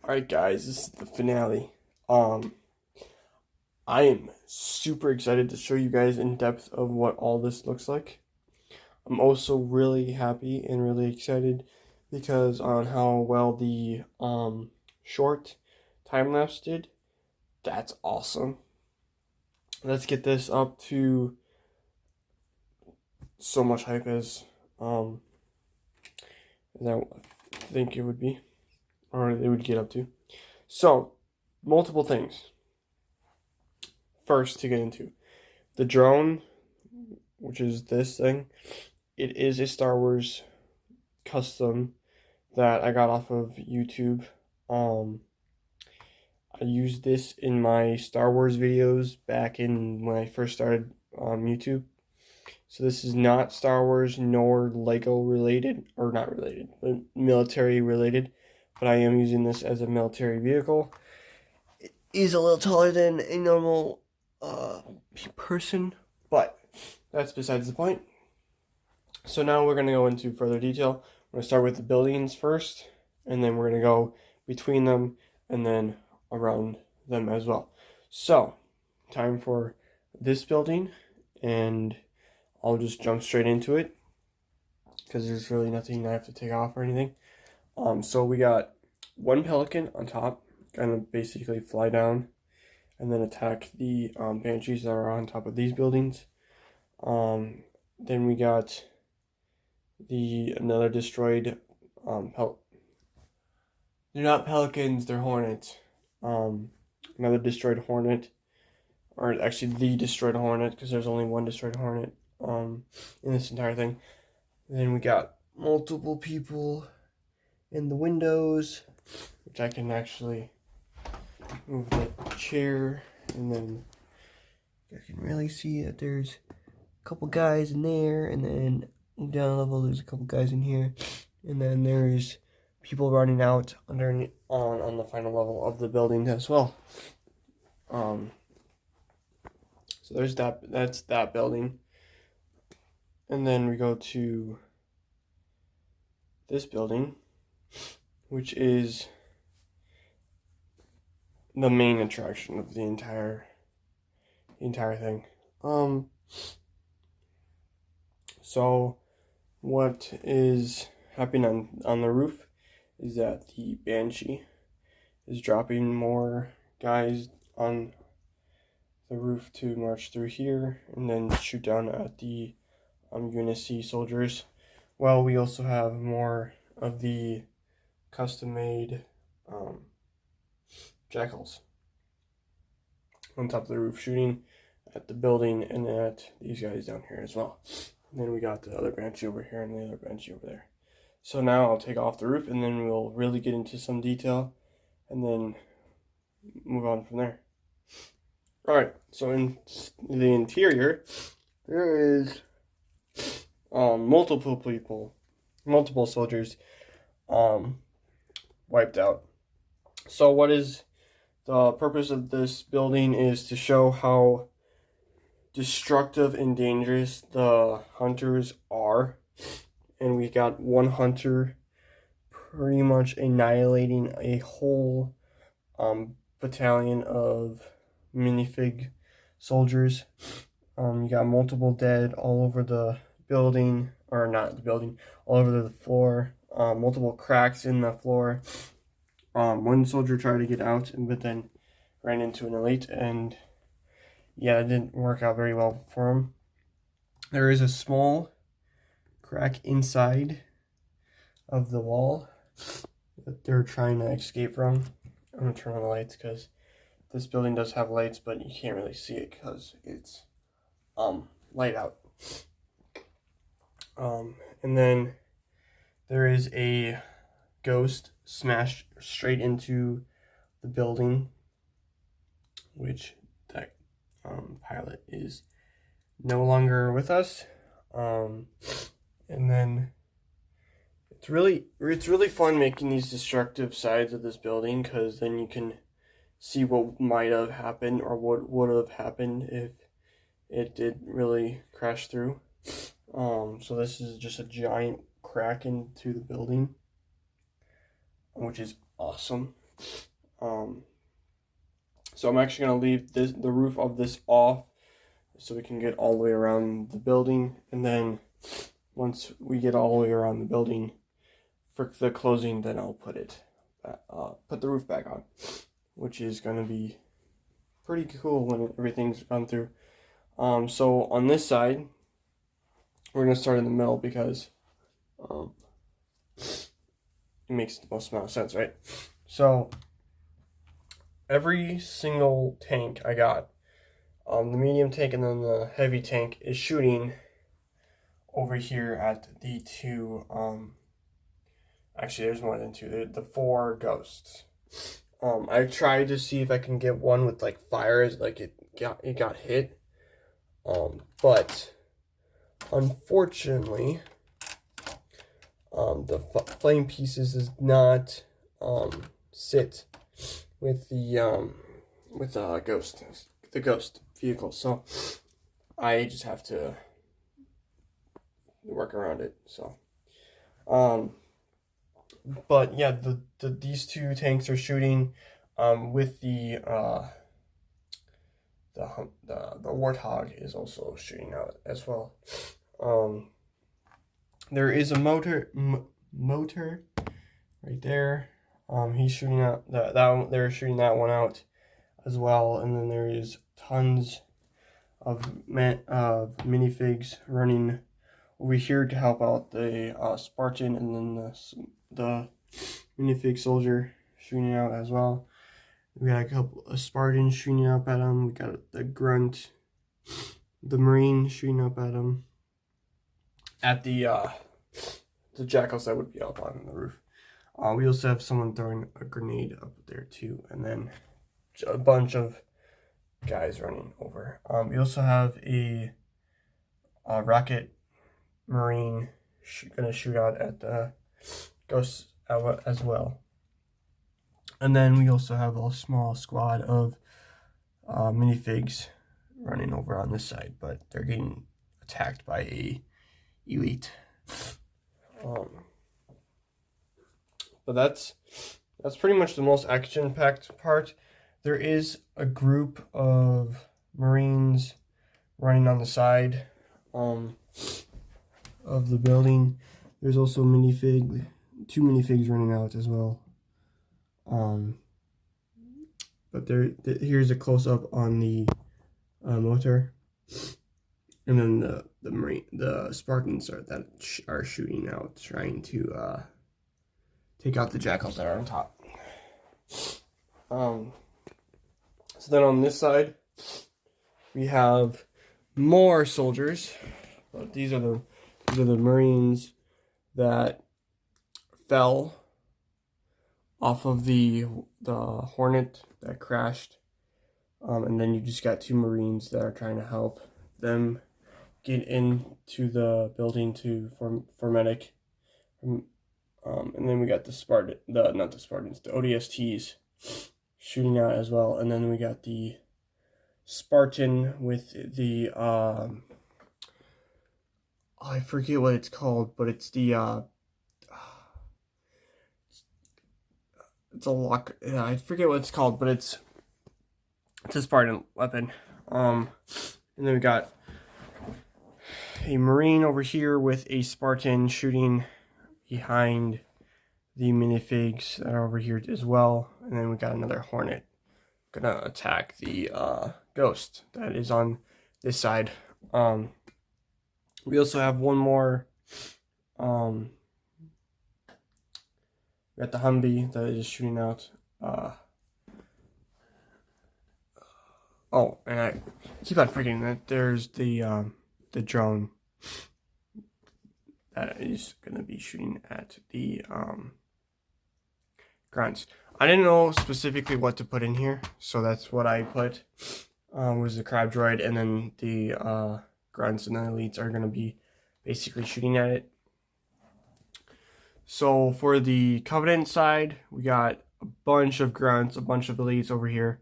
Alright guys, this is the finale. Um, I am super excited to show you guys in depth of what all this looks like. I'm also really happy and really excited because on how well the short time lapse did. That's awesome. Let's get this up to so much hype as I think it would be, or it would get up to. So, multiple things. First, to get into the drone, which is this thing, it is a Star Wars custom that I got off of YouTube. I used this in my Star Wars videos back in when I first started on YouTube. So this is not Star Wars nor Lego related, or not related, but military related. But I am using this as a military vehicle. It is a little taller than a normal person, but that's besides the point. So now we're going to go into further detail. We're going to start with the buildings first, and then we're going to go between them, and then around them as well. So, time for this building, and I'll just jump straight into it, because there's really nothing I have to take off or anything. So we got one pelican on top, gonna basically fly down, and then attack the banshees that are on top of these buildings. Then we got another destroyed they're not pelicans, they're hornets. Another destroyed hornet, or actually the destroyed hornet, because there's only one destroyed hornet in this entire thing. And then we got multiple people in the windows, which I can actually move the chair, and then you can really see that there's a couple guys in there, and then move down a level, there's a couple guys in here, and then there's people running out underneath on the final level of the building as well. So there's that's that building. And then we go to this building, which is the main attraction of the entire thing. So what is happening on the roof is that the Banshee is dropping more guys on the roof to march through here and then shoot down at the UNSC soldiers. Well, we also have more of the custom-made jackals on top of the roof shooting at the building and at these guys down here as well. And then we got the other Banshee over here and the other Banshee over there. So now I'll take off the roof and then we'll really get into some detail and then move on from there. Alright, so in the interior, there is multiple soldiers wiped out. So what is the purpose of this building is to show how destructive and dangerous the hunters are. And we got one hunter pretty much annihilating a whole battalion of minifig soldiers. You got multiple dead all over the building, or not the building, all over the floor. Multiple cracks in the floor. One soldier tried to get out, but then ran into an elite, and yeah, it didn't work out very well for him. There is a small crack inside of the wall that they're trying to escape from. I'm gonna turn on the lights because this building does have lights, but you can't really see it because it's light out. And then there is a ghost smashed straight into the building, which that pilot is no longer with us. And then it's really fun making these destructive sides of this building, because then you can see what might have happened or what would have happened if it did really crash through. So this is just a giant crack into the building, which is awesome. So I'm actually going to leave the roof of this off so we can get all the way around the building. And then once we get all the way around the building for the closing, then I'll put the roof back on, which is going to be pretty cool when everything's gone through. So on this side, we're going to start in the middle because it makes the most amount of sense, right? So every single tank I got, the medium tank and then the heavy tank, is shooting over here at the two, actually there's more than two, the 4 ghosts. I tried to see if I can get one with like fires, like it got hit, but unfortunately, the flame pieces does not sit with the ghost vehicle, so I just have to work around it. So, but yeah, these 2 tanks are shooting, with the Warthog is also shooting out as well. There is a motor right there. He's shooting out they're shooting that one out as well, and then there is tons of minifigs running over here to help out the Spartan, and then the minifig soldier shooting out as well. We got a couple of Spartans shooting up at him. We got the grunt, the marine shooting up at him. At the jackals that would be up on the roof. We also have someone throwing a grenade up there too, and then a bunch of guys running over. We also have a rocket marine gonna shoot out at the ghosts as well. And then we also have a small squad of minifigs running over on this side, but they're getting attacked by a elite. But that's pretty much the most action-packed part. There is a group of Marines running on the side of the building. There's also two minifigs running out as well. But here's a close-up on the motor, and then the Spartans are shooting out, trying to take out the jackals that are on top. So then on this side, we have more soldiers. But these are the Marines that fell off of the Hornet that crashed, and then you just got 2 Marines that are trying to help them get into the building for medic. And then we got the ODSTs shooting out as well. And then we got the Spartan with the, I forget what it's called, but it's the, it's a lock, I forget what it's called, but it's a Spartan weapon. And then we got a Marine over here with a Spartan shooting behind the minifigs that are over here as well. And then we got another Hornet gonna attack the ghost that is on this side. We also have one more, we got the Humvee that is shooting out. Oh, and I keep on forgetting that there's the drone that is going to be shooting at the grunts. I didn't know specifically what to put in here, so that's what I put, was the crab droid, and then the grunts and the elites are going to be basically shooting at it. So for the Covenant side, we got a bunch of grunts, a bunch of elites over here,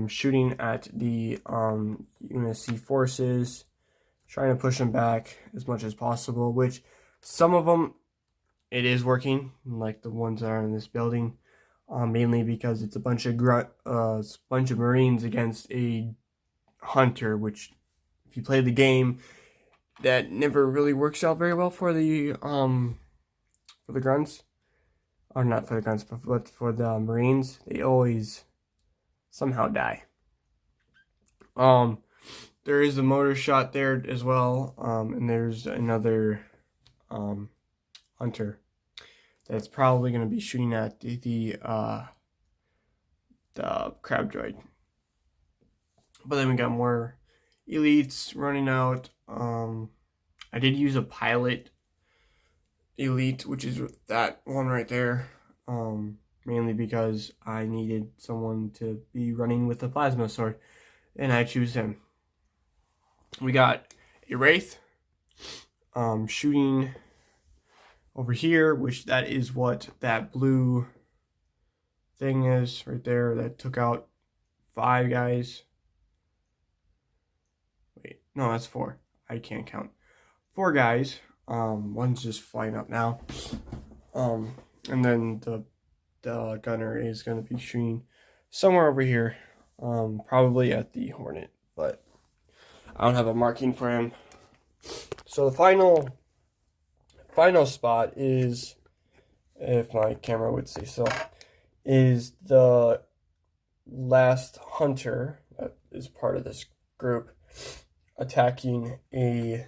shooting at the UNSC forces, trying to push them back as much as possible, which some of them, it is working, like the ones that are in this building. mainly because it's a bunch of Marines against a hunter, which, if you play the game, that never really works out very well for the grunts, or not for the grunts, but for the Marines. They always somehow die. There is a motor shot there as well, and there's another hunter that's probably going to be shooting at the crab droid. But then we got more elites running out. I did use a pilot elite, which is that one right there, mainly because I needed someone to be running with a plasma sword, and I choose him. We got a Wraith shooting over here, which that is what that blue thing is right there that took out 5 guys. Wait, no, that's 4. I can't count. 4 guys. One's just flying up now. And then the gunner is going to be shooting somewhere over here, probably at the Hornet, but I don't have a marking for him. So the final spot is, if my camera would say so, is the last hunter that is part of this group attacking a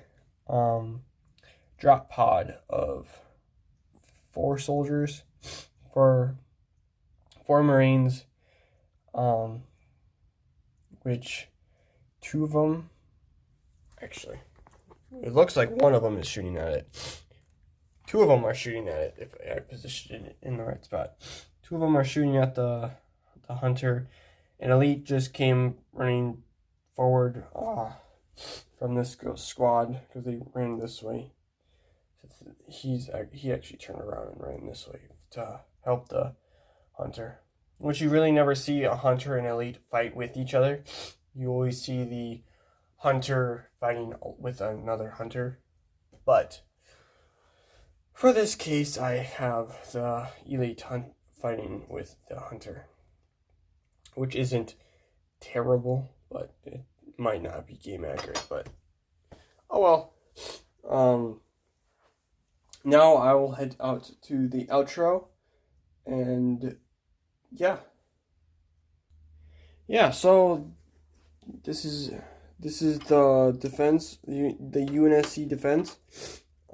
drop pod of 4 soldiers, for 4 Marines, which 2 of them, actually, it looks like one of them is shooting at it. 2 of them are shooting at it, if I positioned it in the right spot. 2 of them are shooting at the hunter. An elite just came running forward from this squad, because they ran this way. He actually turned around and ran this way to help the hunter. Which you really never see a hunter and elite fight with each other. You always see the hunter fighting with another hunter. But for this case, I have the elite fighting with the hunter, which isn't terrible, but it might not be game accurate. But oh well. Now I will head out to the outro, and yeah. So this is the defense, the UNSC defense.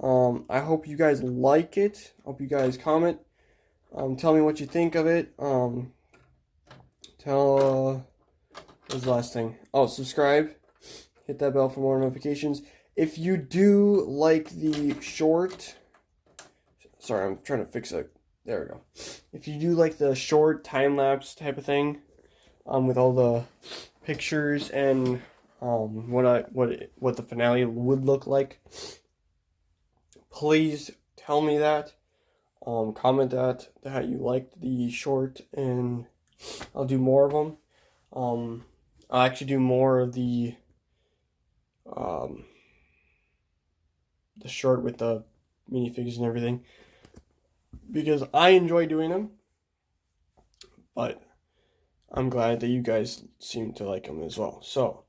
I hope you guys like it. Hope you guys comment. Tell me what you think of it. What was the last thing? Oh, subscribe. Hit that bell for more notifications. If you do like the short, sorry, I'm trying to fix it. There we go. If you do like the short time-lapse type of thing, with all the pictures and what the finale would look like, please tell me that. Comment that you liked the short, and I'll do more of them. I'll actually do more of the short with the minifigures and everything, because I enjoy doing them, but I'm glad that you guys seem to like them as well. So,